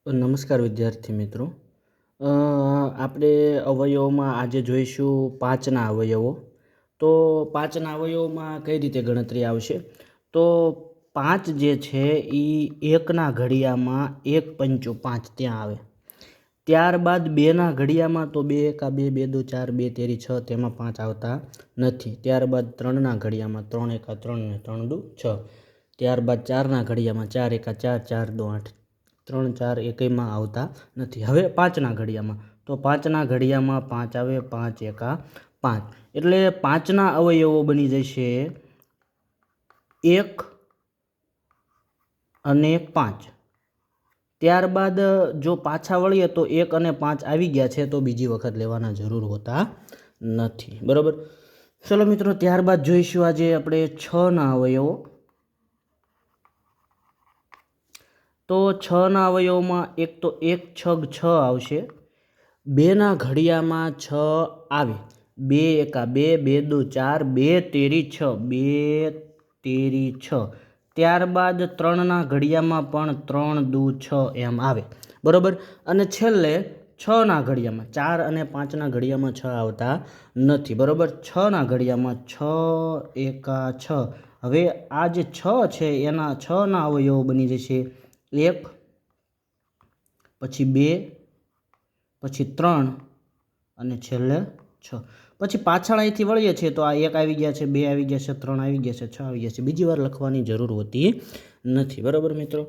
નમસ્કાર વિદ્યાર્થી મિત્રો. આપણે અવયવોમાં આજે જોઈશું પાંચના અવયવો. તો પાંચના અવયવોમાં કઈ રીતે ગણતરી આવશે? તો પાંચ જે છે એ એકના ઘડિયામાં 1 પંચું 5 ત્યાં આવે. ત્યારબાદ બેના ઘડિયામાં તો 2 એકા 2, 2 દુ 4, 2 તેરી 6 તેમાં 5 આવતા નથી. ત્યારબાદ ત્રણના ઘડિયામાં 3 એકા 3 ને 3 દુ 6. ત્યારબાદ ચારના ઘડિયામાં 4 એકા 4, 4 દુ 8, 3 4 એકમાં આવતા નથી. હવે પાંચના ઘડિયામાં તો પાંચના ઘડિયામાં 5 આવે, 5 એકા 5. એટલે પાંચના અવયવો બની જશે 1 અને 5. ત્યારબાદ જો પાછા વળીએ તો 1 અને 5 આવી ગયા છે તો બીજી વખત લેવાના જરૂર હોતા નથી. બરાબર. ચલો મિત્રો, ત્યારબાદ જોઈશું આજે આપણે 6ના અવયવો. તો 6ના અવયવોમાં એક તો 1 6 6 આવશે. બેના ઘડિયામાં 6 આવે, 2 એકા 2, 2 દુ 4, 2 તેરી 6, 2 તેરી 6. ત્યારબાદ ત્રણના ઘડિયામાં પણ 3 દુ 6 એમ આવે. બરાબર. અને છેલ્લે 6ના ઘડિયામાં 4 અને 5ના ઘડિયામાં 6 આવતા નથી. બરાબર. 6ના ઘડિયામાં 6 એકા 6. હવે આ જે 6 છે એના 6ના અવયવો બની જશે 1, પછી 2, પછી 3 અને છેલ્લે 6. પછી પાછળ અહીંથી વળીએ છીએ તો આ 1 આવી ગયા છે, 2 આવી ગયા છે, 3 આવી ગયા છે, 6 આવી ગયા છે. બીજી વાર લખવાની જરૂર હોતી નથી. બરાબર મિત્રો.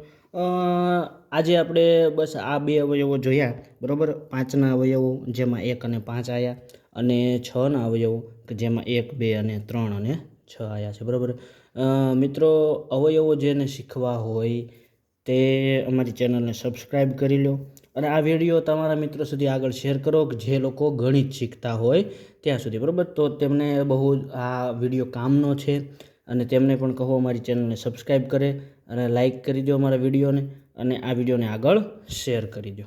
આજે આપણે બસ આ 2 અવયવો જોયા. બરાબર. 5ના અવયવો જેમાં 1 અને 5 આવ્યા, અને 6ના અવયવો કે જેમાં 1, 2 અને 3 અને 6 આવ્યા છે. બરાબર. મિત્રો, અવયવો જેને શીખવા હોય તે અમારી ચેનલને સબસ્ક્રાઈબ કરી લો, અને આ વિડીયો તમારા મિત્રો સુધી આગળ શેર કરો કે જે લોકો ગણિત શીખતા હોય ત્યાં સુધી. બરાબર. તો તેમને બહુ આ વિડીયો કામનો છે, અને તેમને પણ કહો અમારી ચેનલને સબસ્ક્રાઈબ કરે અને લાઈક કરી દો અમારા વિડીયોને, અને આ વિડીયોને આગળ શેર કરી દો.